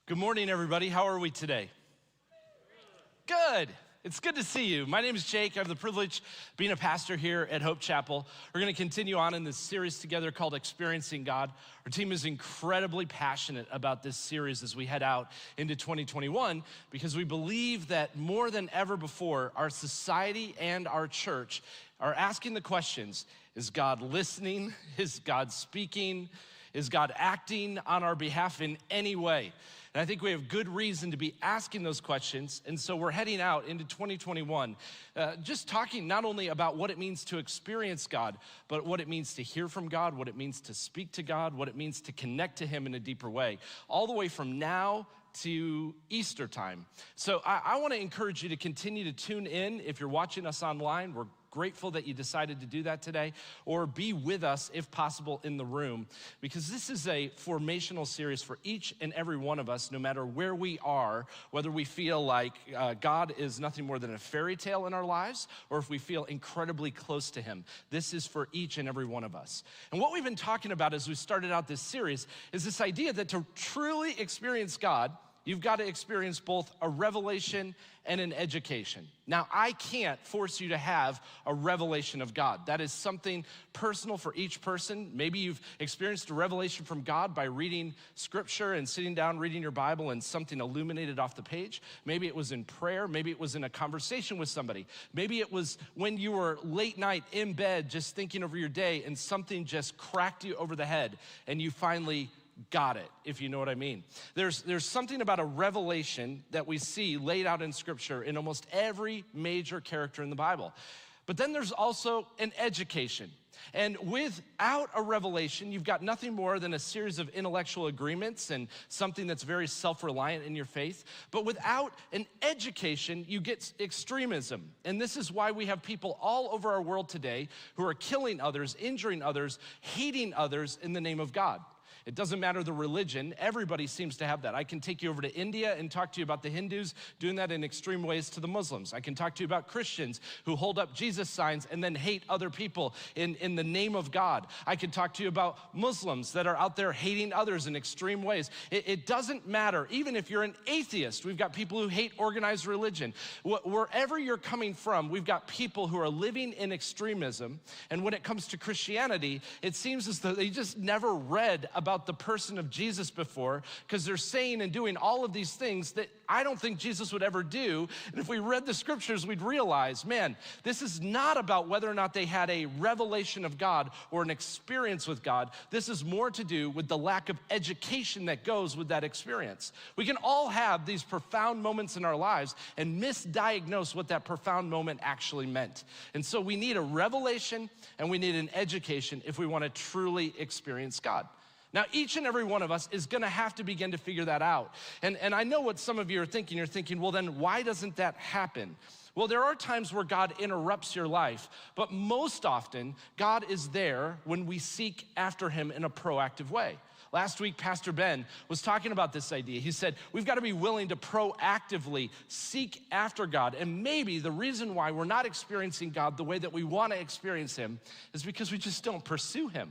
Good morning, everybody. How are we today? Good. It's good to see you. My name is Jake. I have the privilege of being a pastor here at Hope Chapel. We're going to continue on in this series together called Experiencing God. Our team is incredibly passionate about this series as we head out into 2021 because we believe that more than ever before, our society and our church are asking the questions, is God listening? Is God speaking? Is God acting on our behalf in any way? And I think we have good reason to be asking those questions. And so we're heading out into 2021, just talking not only about what it means to experience God, but what it means to hear from God, what it means to speak to God, what it means to connect to Him in a deeper way, all the way from now to Easter time. So I want to encourage you to continue to tune in. If you're watching us online, we're grateful that you decided to do that today, or be with us if possible in the room, because this is a formational series for each and every one of us, no matter where we are, whether we feel like God is nothing more than a fairy tale in our lives, or if we feel incredibly close to Him. This is for each and every one of us. And what we've been talking about as we started out this series is this idea that to truly experience God, you've got to experience both a revelation and an education. Now, I can't force you to have a revelation of God. That is something personal for each person. Maybe you've experienced a revelation from God by reading scripture and sitting down, reading your Bible, and something illuminated off the page. Maybe it was in prayer. Maybe it was in a conversation with somebody. Maybe it was when you were late night in bed just thinking over your day and something just cracked you over the head and you finally got it, if you know what I mean. There's something about a revelation that we see laid out in scripture in almost every major character in the Bible. But then there's also an education. And without a revelation, you've got nothing more than a series of intellectual agreements and something that's very self-reliant in your faith. But without an education, you get extremism. And this is why we have people all over our world today who are killing others, injuring others, hating others in the name of God. It doesn't matter the religion, everybody seems to have that. I can take you over to India and talk to you about the Hindus doing that in extreme ways to the Muslims. I can talk to you about Christians who hold up Jesus signs and then hate other people in the name of God. I can talk to you about Muslims that are out there hating others in extreme ways. It doesn't matter, even if you're an atheist, we've got people who hate organized religion. Wherever you're coming from, we've got people who are living in extremism. And when it comes to Christianity, it seems as though they just never read about the person of Jesus before, because they're saying and doing all of these things that I don't think Jesus would ever do. And if we read the scriptures, we'd realize, man, this is not about whether or not they had a revelation of God or an experience with God. This is more to do with the lack of education that goes with that experience. We can all have these profound moments in our lives and misdiagnose what that profound moment actually meant. And so we need a revelation and we need an education if we want to truly experience God. Now, each and every one of us is gonna have to begin to figure that out. And I know what some of you are thinking. You're thinking, well, then why doesn't that happen? Well, there are times where God interrupts your life, but most often, God is there when we seek after Him in a proactive way. Last week, Pastor Ben was talking about this idea. He said, we've got to be willing to proactively seek after God. And maybe the reason why we're not experiencing God the way that we want to experience Him is because we just don't pursue Him.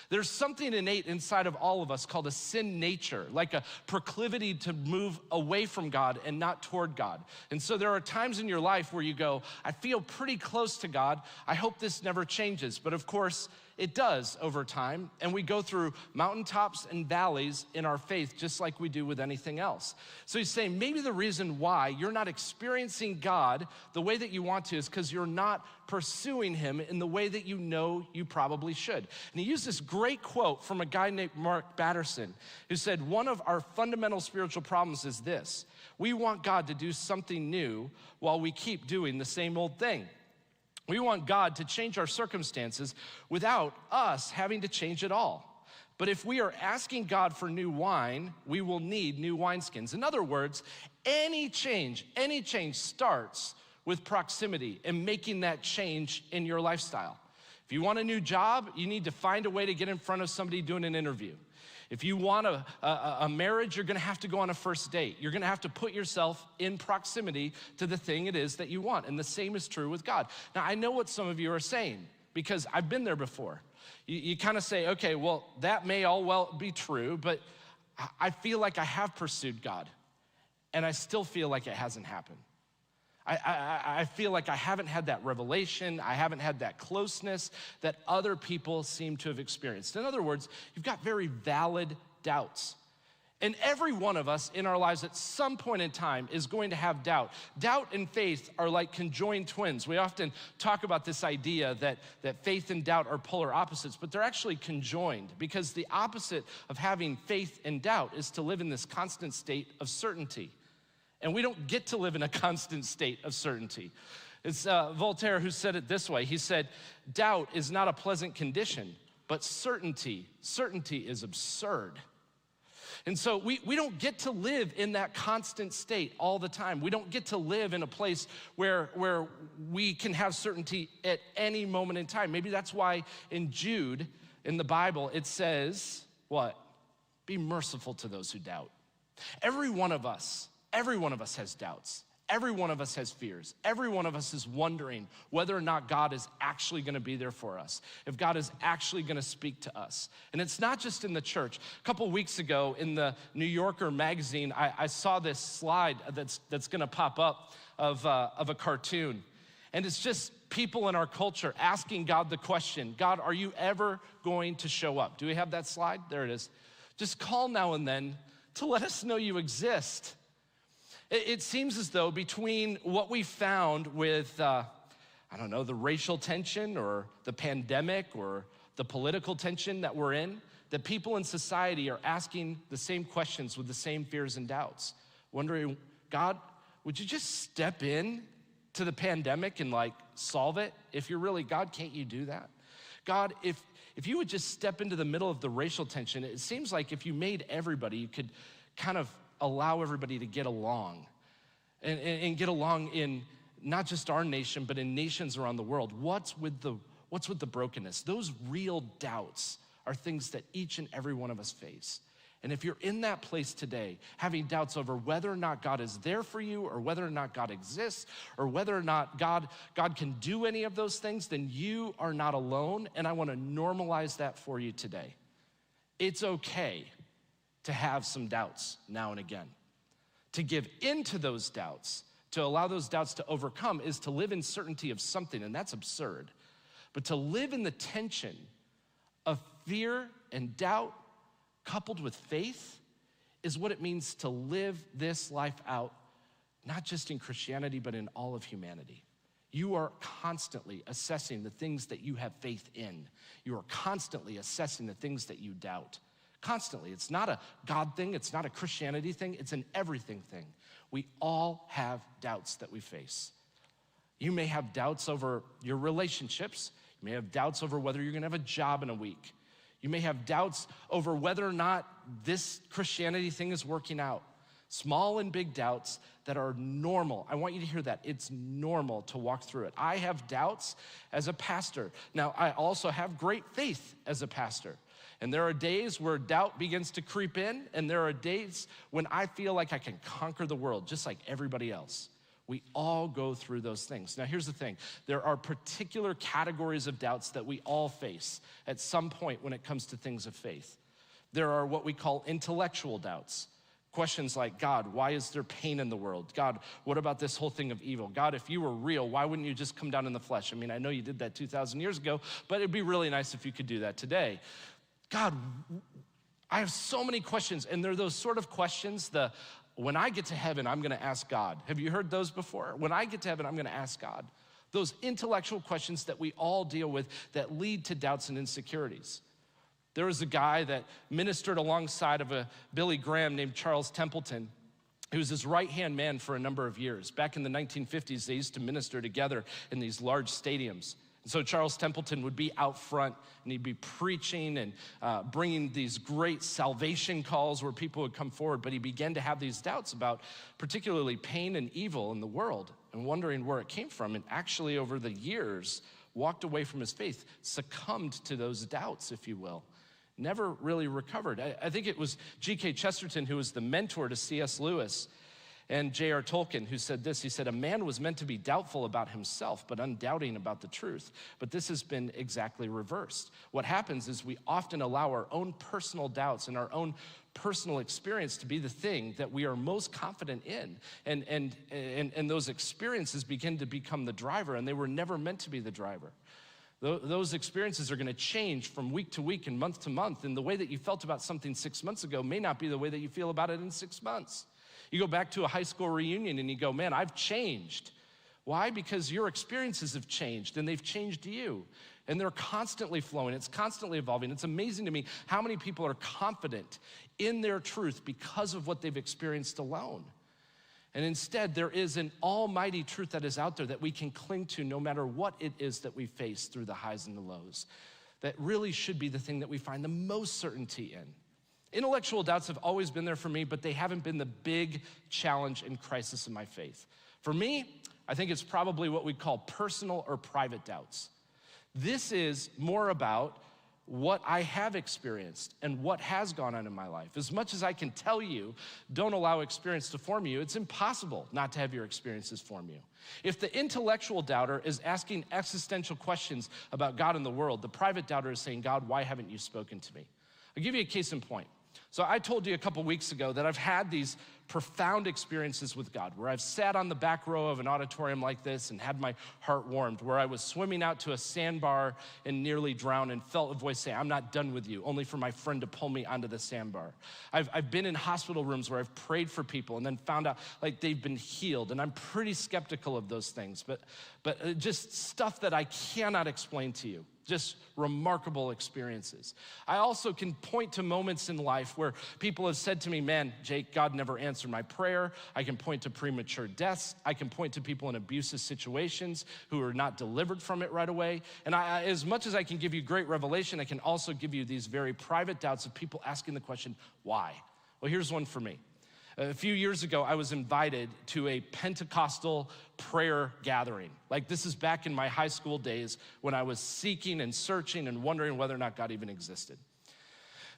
There's something innate inside of all of us called a sin nature, like a proclivity to move away from God and not toward God. And so there are times in your life where you go, I feel pretty close to God. I hope this never changes. But of course, it does over time, and we go through mountaintops and valleys in our faith just like we do with anything else. So he's saying maybe the reason why you're not experiencing God the way that you want to is because you're not pursuing Him in the way that you know you probably should. And he used this great quote from a guy named Mark Batterson, who said, one of our fundamental spiritual problems is this: we want God to do something new while we keep doing the same old thing. We want God to change our circumstances without us having to change it all. But if we are asking God for new wine, we will need new wineskins. In other words, any change starts with proximity and making that change in your lifestyle. If you want a new job, you need to find a way to get in front of somebody doing an interview. If you want a marriage, you're gonna have to go on a first date. You're gonna have to put yourself in proximity to the thing it is that you want. And the same is true with God. Now, I know what some of you are saying because I've been there before. You kind of say, okay, well, that may all well be true, but I feel like I have pursued God, and I still feel like it hasn't happened. I feel like I haven't had that revelation, I haven't had that closeness that other people seem to have experienced. In other words, you've got very valid doubts. And every one of us in our lives at some point in time is going to have doubt. Doubt and faith are like conjoined twins. We often talk about this idea that faith and doubt are polar opposites, but they're actually conjoined, because the opposite of having faith and doubt is to live in this constant state of certainty. And we don't get to live in a constant state of certainty. It's Voltaire who said it this way. He said, doubt is not a pleasant condition, but certainty is absurd. And so we don't get to live in that constant state all the time. We don't get to live in a place where we can have certainty at any moment in time. Maybe that's why in Jude, in the Bible, it says, what? Be merciful to those who doubt. Every one of us has doubts. Every one of us has fears. Every one of us is wondering whether or not God is actually gonna be there for us, if God is actually gonna speak to us. And it's not just in the church. A couple weeks ago in the New Yorker magazine, I saw this slide that's gonna pop up of a cartoon. And it's just people in our culture asking God the question, God, are you ever going to show up? Do we have that slide? There it is. Just call now and then to let us know you exist. It seems as though between what we found with, the racial tension or the pandemic or the political tension that we're in, that people in society are asking the same questions with the same fears and doubts, wondering, God, would you just step in to the pandemic and solve it? If you're really God, can't you do that? God, if you would just step into the middle of the racial tension, it seems like if you made everybody, you could kind of allow everybody to get along and get along in not just our nation, but in nations around the world. What's with the brokenness? Those real doubts are things that each and every one of us face. And if you're in that place today, having doubts over whether or not God is there for you, or whether or not God exists, or whether or not God can do any of those things, then you are not alone, and I wanna normalize that for you today. It's okay to have some doubts now and again. To give into those doubts, to allow those doubts to overcome, is to live in certainty of something, and that's absurd. But to live in the tension of fear and doubt coupled with faith is what it means to live this life out, not just in Christianity, but in all of humanity. You are constantly assessing the things that you have faith in. You are constantly assessing the things that you doubt. Constantly. It's not a God thing, it's not a Christianity thing, it's an everything thing. We all have doubts that we face. You may have doubts over your relationships. You may have doubts over whether you're gonna have a job in a week. You may have doubts over whether or not this Christianity thing is working out. Small and big doubts that are normal. I want you to hear that. It's normal to walk through it. I have doubts as a pastor. Now, I also have great faith as a pastor. And there are days where doubt begins to creep in, and there are days when I feel like I can conquer the world, just like everybody else. We all go through those things. Now, here's the thing. There are particular categories of doubts that we all face at some point when it comes to things of faith. There are what we call intellectual doubts. Questions like, God, why is there pain in the world? God, what about this whole thing of evil? God, if you were real, why wouldn't you just come down in the flesh? I mean, I know you did that 2,000 years ago, but it'd be really nice if you could do that today. God, I have so many questions, and they're those sort of questions, when I get to heaven, I'm gonna ask God. Have you heard those before? When I get to heaven, I'm gonna ask God. Those intellectual questions that we all deal with that lead to doubts and insecurities. There was a guy that ministered alongside of a Billy Graham named Charles Templeton. He was his right-hand man for a number of years. Back in the 1950s, they used to minister together in these large stadiums. And so Charles Templeton would be out front, and he'd be preaching and bringing these great salvation calls where people would come forward, but he began to have these doubts about particularly pain and evil in the world and wondering where it came from, and actually over the years walked away from his faith, succumbed to those doubts, if you will. Never really recovered. I think it was G.K. Chesterton who was the mentor to C.S. Lewis. And J.R. Tolkien, who said this, he said, "A man was meant to be doubtful about himself, but undoubting about the truth. But this has been exactly reversed. What happens is we often allow our own personal doubts and our own personal experience to be the thing that we are most confident in. And those experiences begin to become the driver, and they were never meant to be the driver. Those experiences are gonna change from week to week and month to month, and the way that you felt about something 6 months ago may not be the way that you feel about it in 6 months. You go back to a high school reunion and you go, man, I've changed. Why? Because your experiences have changed and they've changed you. And they're constantly flowing, it's constantly evolving. It's amazing to me how many people are confident in their truth because of what they've experienced alone. And instead, there is an almighty truth that is out there that we can cling to no matter what it is that we face through the highs and the lows. That really should be the thing that we find the most certainty in. Intellectual doubts have always been there for me, but they haven't been the big challenge and crisis in my faith. For me, I think it's probably what we call personal or private doubts. This is more about what I have experienced and what has gone on in my life. As much as I can tell you, don't allow experience to form you, it's impossible not to have your experiences form you. If the intellectual doubter is asking existential questions about God and the world, the private doubter is saying, God, why haven't you spoken to me? I'll give you a case in point. So I told you a couple weeks ago that I've had these profound experiences with God, where I've sat on the back row of an auditorium like this and had my heart warmed, where I was swimming out to a sandbar and nearly drowned and felt a voice say, I'm not done with you, only for my friend to pull me onto the sandbar. I've been in hospital rooms where I've prayed for people and then found out like they've been healed, and I'm pretty skeptical of those things, but just stuff that I cannot explain to you. Just remarkable experiences. I also can point to moments in life where people have said to me, man, Jake, God never answered my prayer. I can point to premature deaths. I can point to people in abusive situations who are not delivered from it right away. And as much as I can give you great revelation, I can also give you these very private doubts of people asking the question, why? Well, here's one for me. A few years ago, I was invited to a Pentecostal prayer gathering. Like, this is back in my high school days when I was seeking and searching and wondering whether or not God even existed.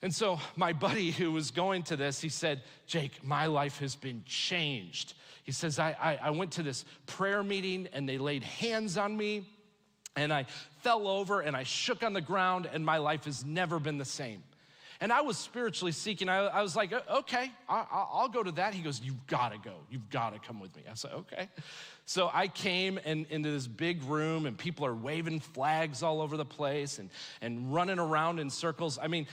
And so my buddy who was going to this, he said, Jake, my life has been changed. He says, I went to this prayer meeting and they laid hands on me and I fell over and I shook on the ground and my life has never been the same. And I was spiritually seeking. I was like, okay, I'll go to that. He goes, you've gotta go. You've gotta come with me. I said, okay. So I came into this big room and people are waving flags all over the place and running around in circles. I mean,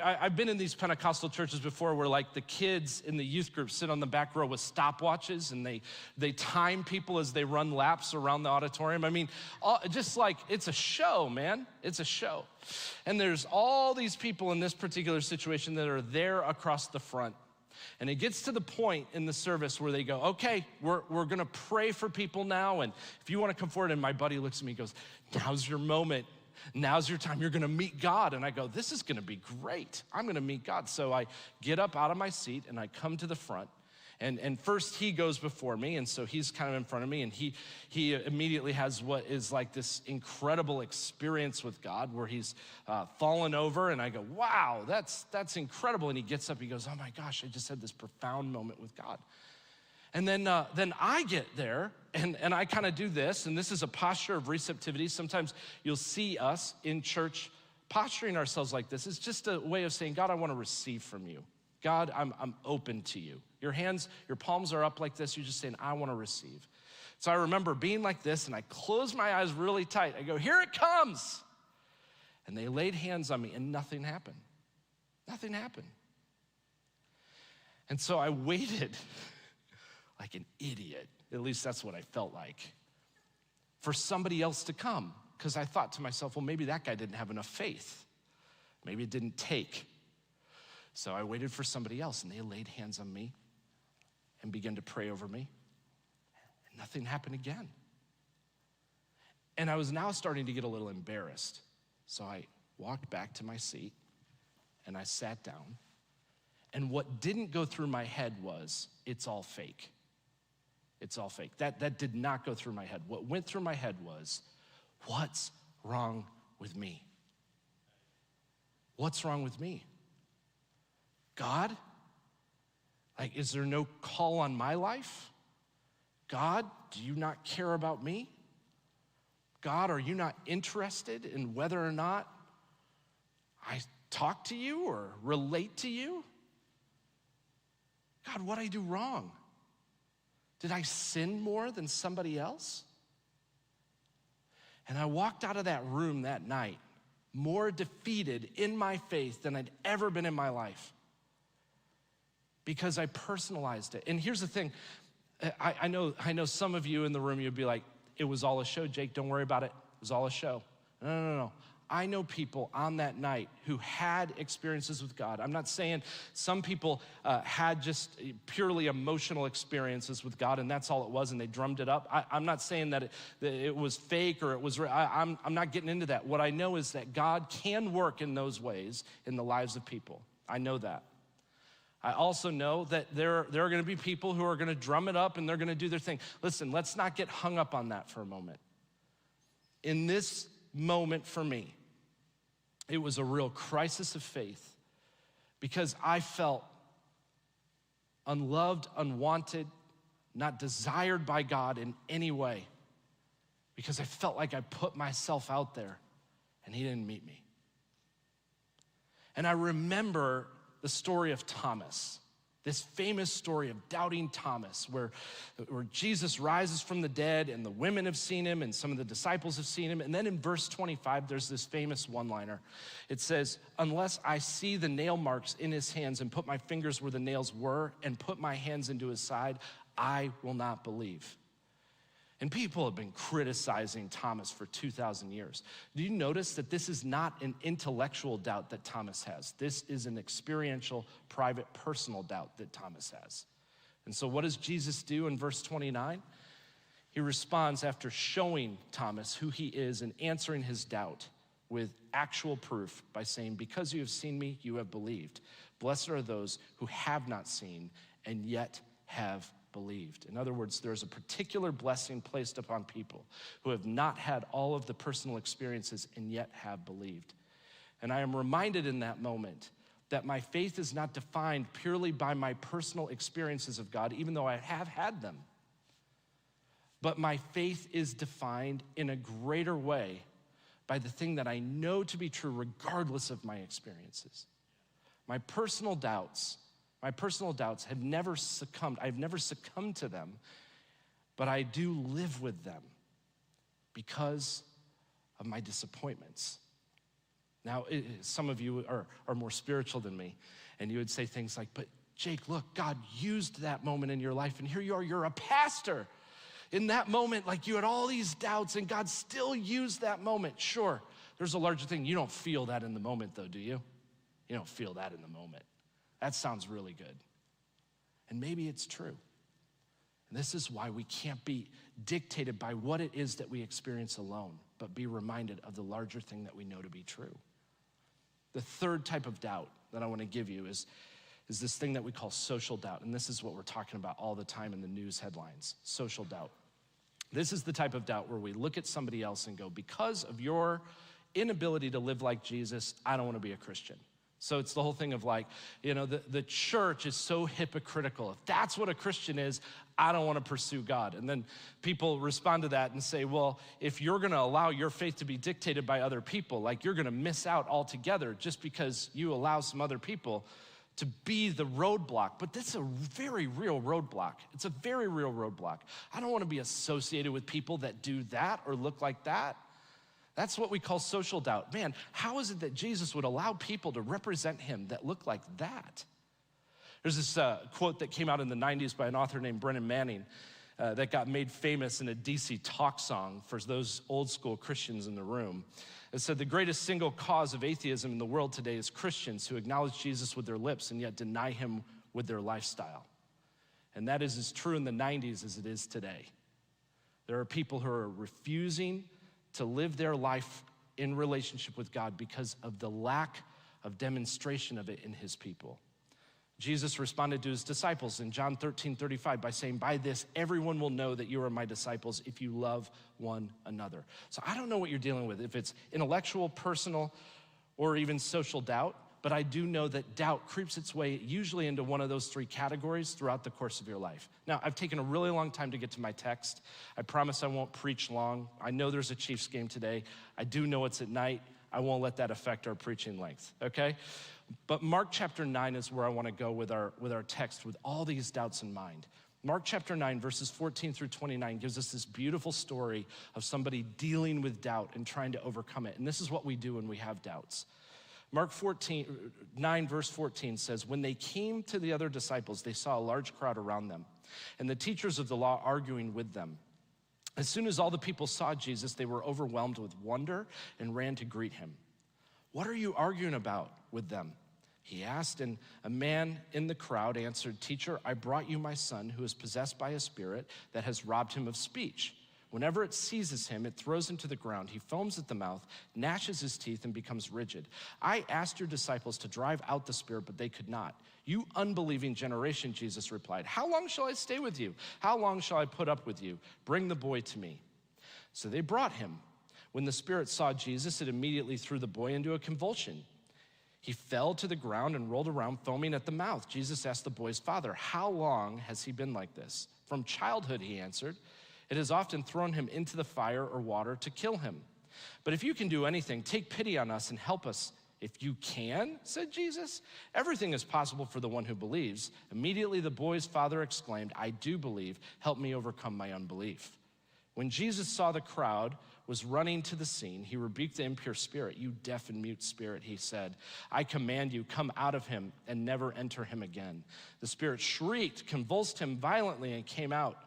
I've been in these Pentecostal churches before where like the kids in the youth group sit on the back row with stopwatches and they time people as they run laps around the auditorium. I mean, just like, it's a show, man. It's a show. And there's all these people in this particular situation that are there across the front. And it gets to the point in the service where they go, okay, we're gonna pray for people now, and if you wanna come forward, and my buddy looks at me and goes, now's your moment, now's your time, you're gonna meet God. And I go, this is gonna be great, I'm gonna meet God. So I get up out of my seat and I come to the front, and first he goes before me, and so he's kind of in front of me, and he immediately has what is like this incredible experience with God where he's fallen over, and I go, wow, that's incredible. And he gets up, he goes, oh my gosh, I just had this profound moment with God. And then I get there, and I kind of do this, and this is a posture of receptivity. Sometimes you'll see us in church posturing ourselves like this. It's just a way of saying, God, I want to receive from you. God, I'm open to you. Your hands, your palms are up like this. You're just saying, I want to receive. So I remember being like this, and I closed my eyes really tight. I go, here it comes. And they laid hands on me, and nothing happened. Nothing happened. And so I waited like an idiot. At least that's what I felt like. For somebody else to come. Because I thought to myself, well, maybe that guy didn't have enough faith. Maybe it didn't take. So I waited for somebody else, and they laid hands on me and began to pray over me, and nothing happened again. And I was now starting to get a little embarrassed. So I walked back to my seat, and I sat down, and what didn't go through my head was, it's all fake. It's all fake. That did not go through my head. What went through my head was, what's wrong with me? What's wrong with me? God, Like, is there no call on my life? God, do you not care about me? God, are you not interested in whether or not I talk to you or relate to you? God, what did I do wrong? Did I sin more than somebody else? And I walked out of that room that night more defeated in my faith than I'd ever been in my life because I personalized it. And here's the thing, I know some of you in the room, you'd be like, it was all a show, Jake, don't worry about it. It was all a show. No. I know people on that night who had experiences with God. I'm not saying some people had just purely emotional experiences with God and that's all it was and they drummed it up. I'm not saying that it was fake or it was real. I'm not getting into that. What I know is that God can work in those ways in the lives of people. I know that. I also know that there are gonna be people who are gonna drum it up and they're gonna do their thing. Listen, let's not get hung up on that for a moment. In this moment for me, it was a real crisis of faith because I felt unloved, unwanted, not desired by God in any way because I felt like I put myself out there and he didn't meet me. And I remember the story of Thomas, this famous story of doubting Thomas, where Jesus rises from the dead and the women have seen him and some of the disciples have seen him. And then in verse 25, there's this famous one-liner. It says, unless I see the nail marks in his hands and put my fingers where the nails were and put my hands into his side, I will not believe. And people have been criticizing Thomas for 2,000 years. Do you notice that this is not an intellectual doubt that Thomas has? This is an experiential, private, personal doubt that Thomas has. And so what does Jesus do in verse 29? He responds after showing Thomas who he is and answering his doubt with actual proof by saying, because you have seen me, you have believed. Blessed are those who have not seen and yet have believed. In other words, there's a particular blessing placed upon people who have not had all of the personal experiences and yet have believed. And I am reminded in that moment that my faith is not defined purely by my personal experiences of God, even though I have had them. But my faith is defined in a greater way by the thing that I know to be true regardless of my experiences. My personal doubts have never succumbed. I've never succumbed to them, but I do live with them because of my disappointments. Now, some of you are more spiritual than me, and you would say things like, but Jake, look, God used that moment in your life, and here you are, you're a pastor. In that moment, like you had all these doubts, and God still used that moment. Sure, there's a larger thing. You don't feel that in the moment, though, do you? You don't feel that in the moment. That sounds really good. And maybe it's true. And this is why we can't be dictated by what it is that we experience alone, but be reminded of the larger thing that we know to be true. The third type of doubt that I want to give you is this thing that we call social doubt. And this is what we're talking about all the time in the news headlines, social doubt. This is the type of doubt where we look at somebody else and go, because of your inability to live like Jesus, I don't want to be a Christian. So it's the whole thing of like, the church is so hypocritical. If that's what a Christian is, I don't want to pursue God. And then people respond to that and say, well, if you're going to allow your faith to be dictated by other people, like you're going to miss out altogether just because you allow some other people to be the roadblock. But that's a very real roadblock. It's a very real roadblock. I don't want to be associated with people that do that or look like that. That's what we call social doubt. Man, how is it that Jesus would allow people to represent him that look like that? There's this quote that came out in the 90s by an author named Brennan Manning that got made famous in a DC talk song for those old school Christians in the room. It said, the greatest single cause of atheism in the world today is Christians who acknowledge Jesus with their lips and yet deny him with their lifestyle. And that is as true in the 90s as it is today. There are people who are refusing to live their life in relationship with God because of the lack of demonstration of it in his people. Jesus responded to his disciples in John 13:35 by saying, by this, everyone will know that you are my disciples if you love one another. So I don't know what you're dealing with, if it's intellectual, personal, or even social doubt, but I do know that doubt creeps its way usually into one of those three categories throughout the course of your life. Now, I've taken a really long time to get to my text. I promise I won't preach long. I know there's a Chiefs game today. I do know it's at night. I won't let that affect our preaching length, okay? But Mark chapter 9 is where I want to go with our text with all these doubts in mind. Mark chapter 9, verses 14 through 29 gives us this beautiful story of somebody dealing with doubt and trying to overcome it. And this is what we do when we have doubts. Mark 9, verse 14 says, when they came to the other disciples, they saw a large crowd around them, and the teachers of the law arguing with them. As soon as all the people saw Jesus, they were overwhelmed with wonder and ran to greet him. What are you arguing about with them? He asked, and a man in the crowd answered, Teacher, I brought you my son who is possessed by a spirit that has robbed him of speech. Whenever it seizes him, it throws him to the ground. He foams at the mouth, gnashes his teeth, and becomes rigid. I asked your disciples to drive out the spirit, but they could not. You unbelieving generation, Jesus replied, how long shall I stay with you? How long shall I put up with you? Bring the boy to me. So they brought him. When the spirit saw Jesus, it immediately threw the boy into a convulsion. He fell to the ground and rolled around, foaming at the mouth. Jesus asked the boy's father, how long has he been like this? From childhood, he answered. It has often thrown him into the fire or water to kill him. But if you can do anything, take pity on us and help us. If you can, said Jesus, everything is possible for the one who believes. Immediately the boy's father exclaimed, I do believe. Help me overcome my unbelief. When Jesus saw the crowd was running to the scene, he rebuked the impure spirit. You deaf and mute spirit, he said, I command you, come out of him and never enter him again. The spirit shrieked, convulsed him violently, and came out.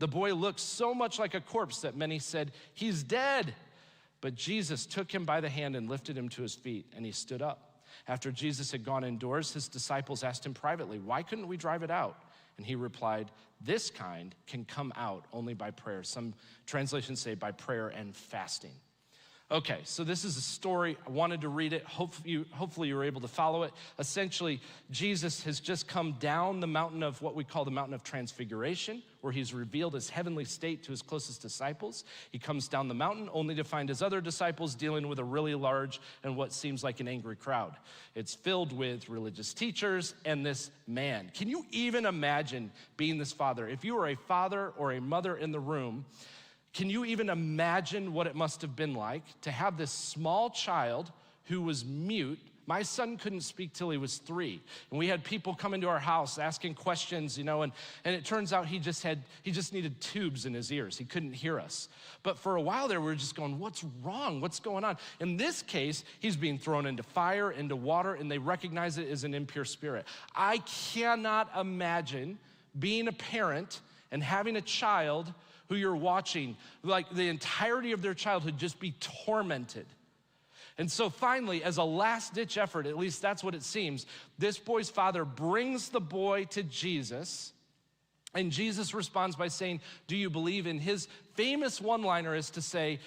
The boy looked so much like a corpse that many said, he's dead. But Jesus took him by the hand and lifted him to his feet, and he stood up. After Jesus had gone indoors, his disciples asked him privately, why couldn't we drive it out? And he replied, this kind can come out only by prayer. Some translations say by prayer and fasting. Okay, so this is a story. I wanted to read it. Hopefully you were able to follow it. Essentially, Jesus has just come down the mountain of what we call the mountain of transfiguration, where he's revealed his heavenly state to his closest disciples. He comes down the mountain only to find his other disciples dealing with a really large and what seems like an angry crowd. It's filled with religious teachers and this man. Can you even imagine being this father? If you were a father or a mother in the room, can you even imagine what it must have been like to have this small child who was mute? My son couldn't speak till he was 3. And we had people come into our house asking questions, and it turns out he just needed tubes in his ears. He couldn't hear us. But for a while there, we were just going, what's wrong? What's going on? In this case, he's being thrown into fire, into water, and they recognize it as an impure spirit. I cannot imagine being a parent and having a child who you're watching, like the entirety of their childhood just be tormented. And so finally, as a last-ditch effort, at least that's what it seems, this boy's father brings the boy to Jesus, and Jesus responds by saying, do you believe? And his famous one-liner is to say,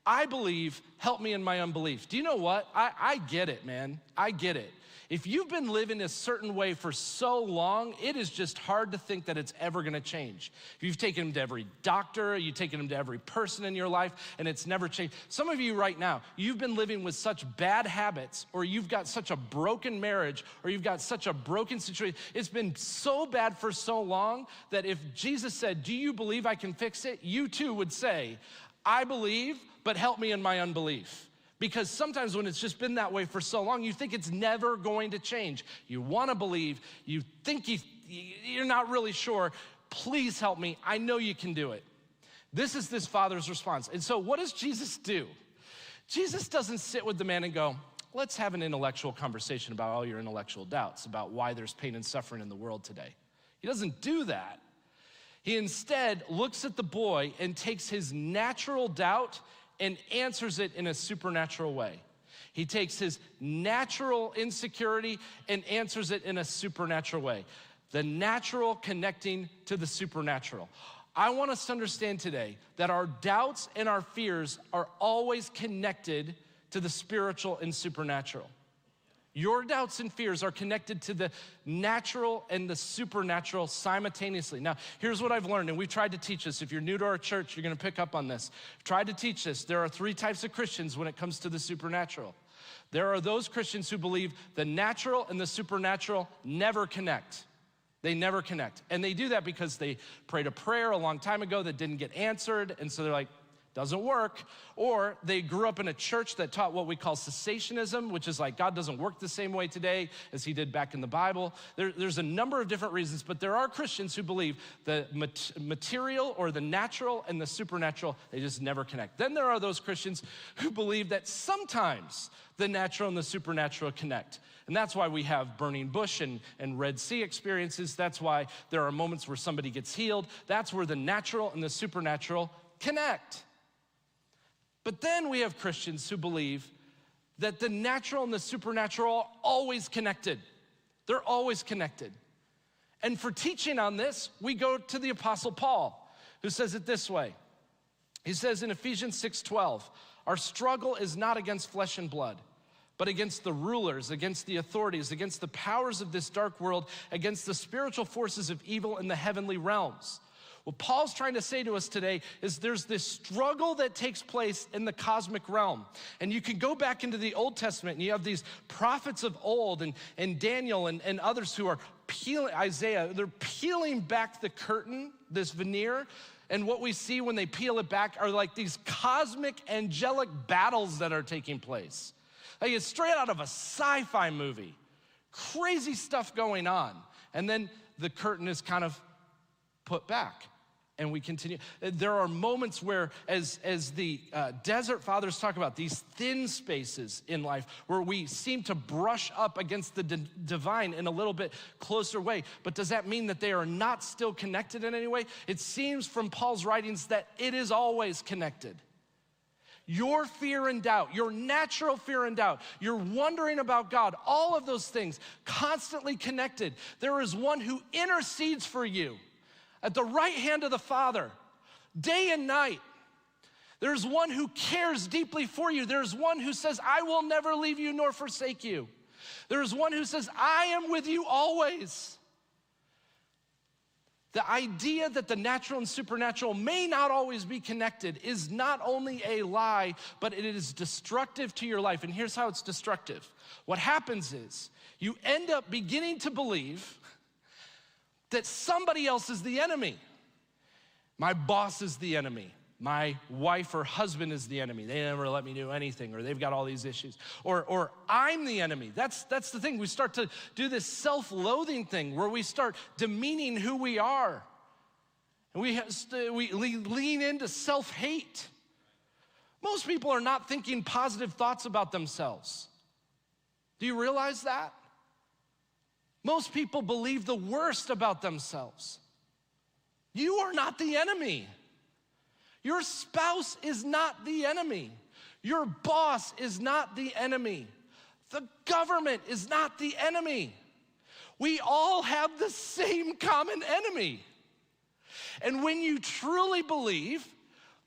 I believe, help me in my unbelief. Do you know what? I get it, man. I get it. If you've been living a certain way for so long, it is just hard to think that it's ever gonna change. If you've taken him to every doctor, you've taken him to every person in your life, and it's never changed. Some of you right now, you've been living with such bad habits, or you've got such a broken marriage, or you've got such a broken situation. It's been so bad for so long that if Jesus said, do you believe I can fix it? You too would say, I believe, but help me in my unbelief. Because sometimes when it's just been that way for so long, you think it's never going to change. You want to believe, you think you're not really sure. Please help me. I know you can do it. This is this father's response. And so what does Jesus do? Jesus doesn't sit with the man and go, let's have an intellectual conversation about all your intellectual doubts, about why there's pain and suffering in the world today. He doesn't do that. He instead looks at the boy and takes his natural doubt and answers it in a supernatural way. He takes his natural insecurity and answers it in a supernatural way. The natural connecting to the supernatural. I want us to understand today that our doubts and our fears are always connected to the spiritual and supernatural. Your doubts and fears are connected to the natural and the supernatural simultaneously. Now, here's what I've learned, and we've tried to teach this. If you're new to our church, you're gonna pick up on this. I've tried to teach this. There are 3 types of Christians when it comes to the supernatural. There are those Christians who believe the natural and the supernatural never connect. They never connect. And they do that because they prayed a prayer a long time ago that didn't get answered, and so they're like, doesn't work. Or they grew up in a church that taught what we call cessationism, which is like God doesn't work the same way today as he did back in the Bible. There's a number of different reasons, but there are Christians who believe the material or the natural and the supernatural, they just never connect. Then there are those Christians who believe that sometimes the natural and the supernatural connect. And that's why we have burning bush and Red Sea experiences. That's why there are moments where somebody gets healed. That's where the natural and the supernatural connect. But then we have Christians who believe that the natural and the supernatural are always connected. They're always connected. And for teaching on this, we go to the Apostle Paul, who says it this way. He says in Ephesians 6:12, our struggle is not against flesh and blood, but against the rulers, against the authorities, against the powers of this dark world, against the spiritual forces of evil in the heavenly realms. What Paul's trying to say to us today is there's this struggle that takes place in the cosmic realm. And you can go back into the Old Testament and you have these prophets of old and Daniel and others who are peeling, Isaiah, they're peeling back the curtain, this veneer. And what we see when they peel it back are like these cosmic angelic battles that are taking place. Like it's straight out of a sci-fi movie. Crazy stuff going on. And then the curtain is kind of put back. And we continue. There are moments where, as the desert fathers talk about, these thin spaces in life where we seem to brush up against the divine in a little bit closer way. But does that mean that they are not still connected in any way? It seems from Paul's writings that it is always connected. Your fear and doubt, your natural fear and doubt, your wondering about God, all of those things constantly connected. There is one who intercedes for you at the right hand of the Father, day and night. There's one who cares deeply for you. There's one who says, I will never leave you nor forsake you. There's one who says, I am with you always. The idea that the natural and supernatural may not always be connected is not only a lie, but it is destructive to your life. And here's how it's destructive. What happens is you end up beginning to believe that somebody else is the enemy. My boss is the enemy. My wife or husband is the enemy. They never let me do anything, or they've got all these issues. Or I'm the enemy. That's the thing. We start to do this self-loathing thing where we start demeaning who we are. And we lean into self-hate. Most people are not thinking positive thoughts about themselves. Do you realize that? Most people believe the worst about themselves. You are not the enemy. Your spouse is not the enemy. Your boss is not the enemy. The government is not the enemy. We all have the same common enemy. And when you truly believe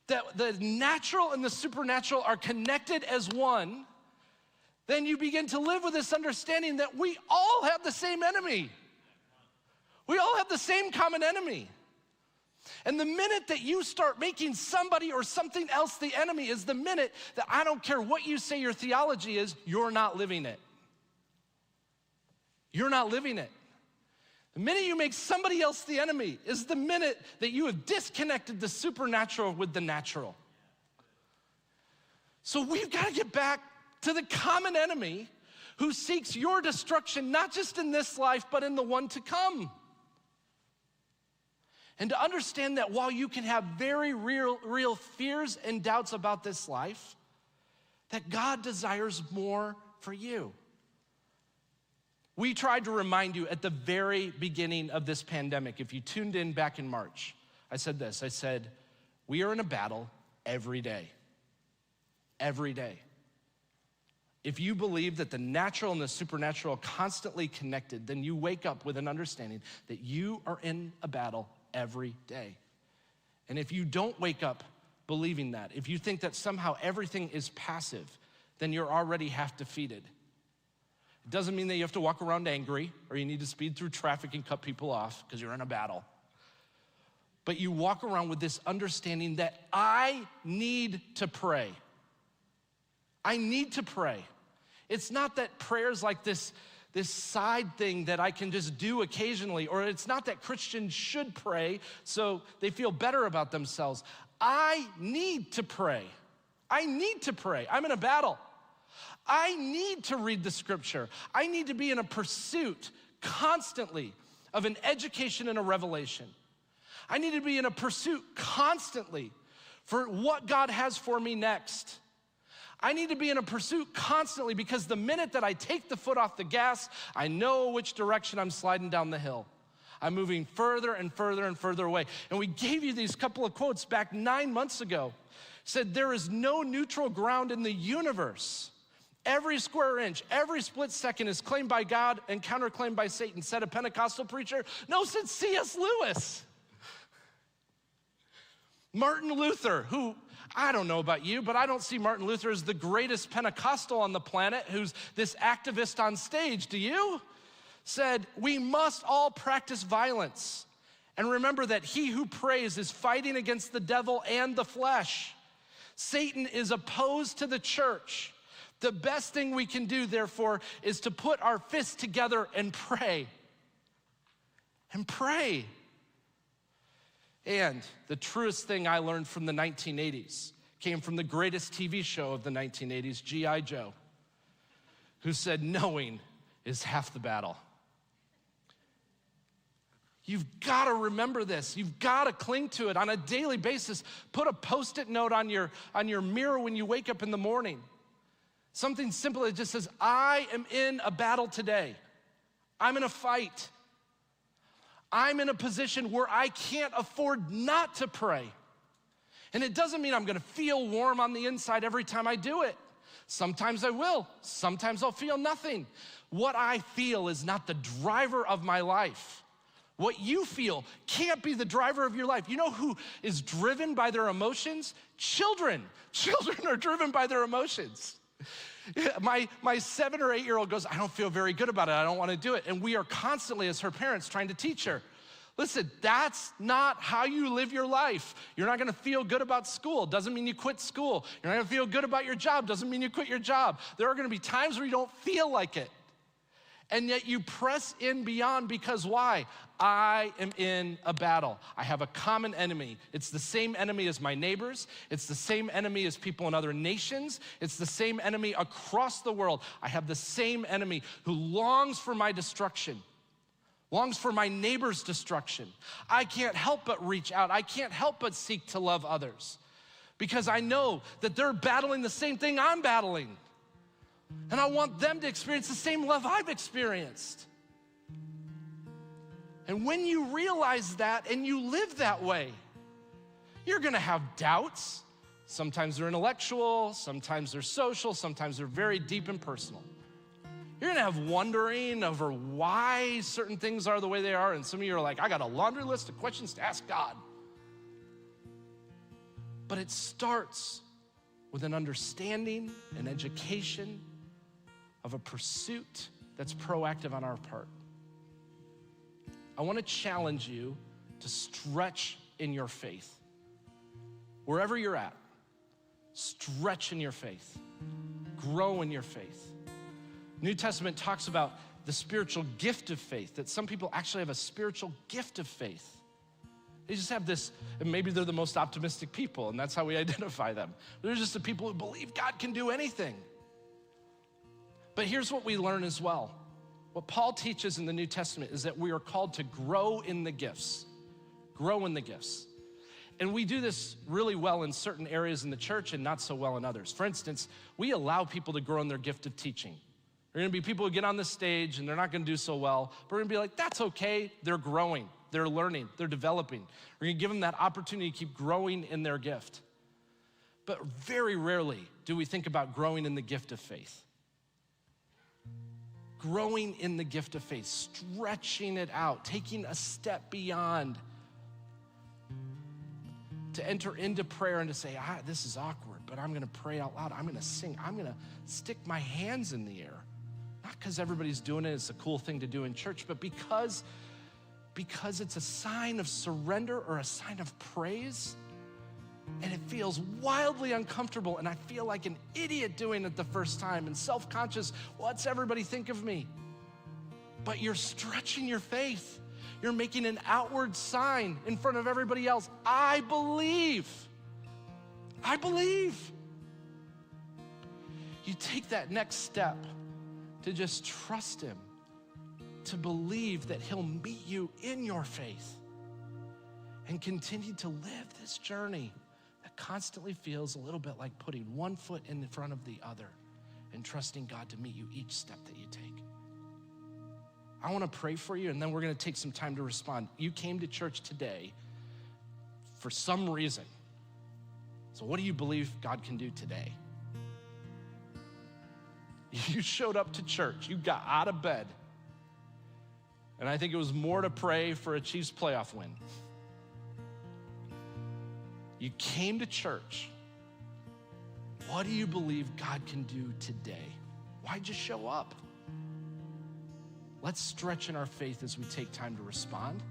that the natural and the supernatural are connected as one, then you begin to live with this understanding that we all have the same enemy. We all have the same common enemy. And the minute that you start making somebody or something else the enemy is the minute that I don't care what you say your theology is, you're not living it. You're not living it. The minute you make somebody else the enemy is the minute that you have disconnected the supernatural with the natural. So we've got to get back to the common enemy who seeks your destruction, not just in this life, but in the one to come. And to understand that while you can have very real fears and doubts about this life, that God desires more for you. We tried to remind you at the very beginning of this pandemic, if you tuned in back in March, I said this, I said, we are in a battle every day. Every day. If you believe that the natural and the supernatural are constantly connected, then you wake up with an understanding that you are in a battle every day. And if you don't wake up believing that, if you think that somehow everything is passive, then you're already half defeated. It doesn't mean that you have to walk around angry or you need to speed through traffic and cut people off because you're in a battle. But you walk around with this understanding that I need to pray. I need to pray. It's not that prayer's like this side thing that I can just do occasionally, or it's not that Christians should pray so they feel better about themselves. I need to pray. I need to pray. I'm in a battle. I need to read the scripture. I need to be in a pursuit constantly of an education and a revelation. I need to be in a pursuit constantly for what God has for me next. I need to be in a pursuit constantly because the minute that I take the foot off the gas, I know which direction I'm sliding down the hill. I'm moving further and further and further away. And we gave you these couple of quotes back 9 months ago. Said, there is no neutral ground in the universe. Every square inch, every split second is claimed by God and counterclaimed by Satan, said a Pentecostal preacher. No, said C.S. Lewis. Martin Luther, who, I don't know about you, but I don't see Martin Luther as the greatest Pentecostal on the planet who's this activist on stage. Do you? Said, we must all practice violence and remember that he who prays is fighting against the devil and the flesh. Satan is opposed to the church. The best thing we can do, therefore, is to put our fists together and pray. And pray. And the truest thing I learned from the 1980s came from the greatest TV show of the 1980s, G.I. Joe, who said, knowing is half the battle. You've got to remember this. You've got to cling to it on a daily basis. Put a Post-it note on your mirror when you wake up in the morning. Something simple that just says, I am in a battle today. I'm in a fight. I'm in a position where I can't afford not to pray. And it doesn't mean I'm gonna feel warm on the inside every time I do it. Sometimes I will, sometimes I'll feel nothing. What I feel is not the driver of my life. What you feel can't be the driver of your life. You know who is driven by their emotions? Children. Children are driven by their emotions. My 7 or 8 year old goes, I don't feel very good about it. I don't want to do it. And we are constantly, as her parents, trying to teach her. Listen, that's not how you live your life. You're not gonna feel good about school. Doesn't mean you quit school. You're not gonna feel good about your job. Doesn't mean you quit your job. There are gonna be times where you don't feel like it. And yet you press in beyond because why? I am in a battle. I have a common enemy. It's the same enemy as my neighbors. It's the same enemy as people in other nations. It's the same enemy across the world. I have the same enemy who longs for my destruction, longs for my neighbor's destruction. I can't help but reach out. I can't help but seek to love others because I know that they're battling the same thing I'm battling. And I want them to experience the same love I've experienced. And when you realize that and you live that way, you're gonna have doubts. Sometimes they're intellectual, sometimes they're social, sometimes they're very deep and personal. You're gonna have wondering over why certain things are the way they are, and some of you are like, I got a laundry list of questions to ask God. But it starts with an understanding, an education, of a pursuit that's proactive on our part. I wanna challenge you to stretch in your faith. Wherever you're at, stretch in your faith, grow in your faith. New Testament talks about the spiritual gift of faith, that some people actually have a spiritual gift of faith. They just have this, and maybe they're the most optimistic people, and that's how we identify them. They're just the people who believe God can do anything. But here's what we learn as well. What Paul teaches in the New Testament is that we are called to grow in the gifts. Grow in the gifts. And we do this really well in certain areas in the church and not so well in others. For instance, we allow people to grow in their gift of teaching. There are gonna be people who get on the stage and they're not gonna do so well, but we're gonna be like, that's okay, they're growing, they're learning, they're developing. We're gonna give them that opportunity to keep growing in their gift. But very rarely do we think about growing in the gift of faith. Growing in the gift of faith, stretching it out, taking a step beyond to enter into prayer and to say, this is awkward, but I'm gonna pray out loud. I'm gonna sing. I'm gonna stick my hands in the air. Not because everybody's doing it, it's a cool thing to do in church, but because it's a sign of surrender or a sign of praise. And it feels wildly uncomfortable, and I feel like an idiot doing it the first time and self-conscious. What's everybody think of me? But you're stretching your faith. You're making an outward sign in front of everybody else. I believe. I believe. You take that next step to just trust him, to believe that he'll meet you in your faith and continue to live this journey that constantly feels a little bit like putting one foot in front of the other and trusting God to meet you each step that you take. I want to pray for you, and then we're going to take some time to respond. You came to church today for some reason. So what do you believe God can do today? You showed up to church. You got out of bed. And I think it was more to pray for a Chiefs playoff win. You came to church. What do you believe God can do today? Why'd you show up? Let's stretch in our faith as we take time to respond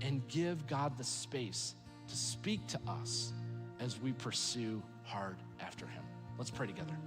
and give God the space to speak to us as we pursue hard after him. Let's pray together.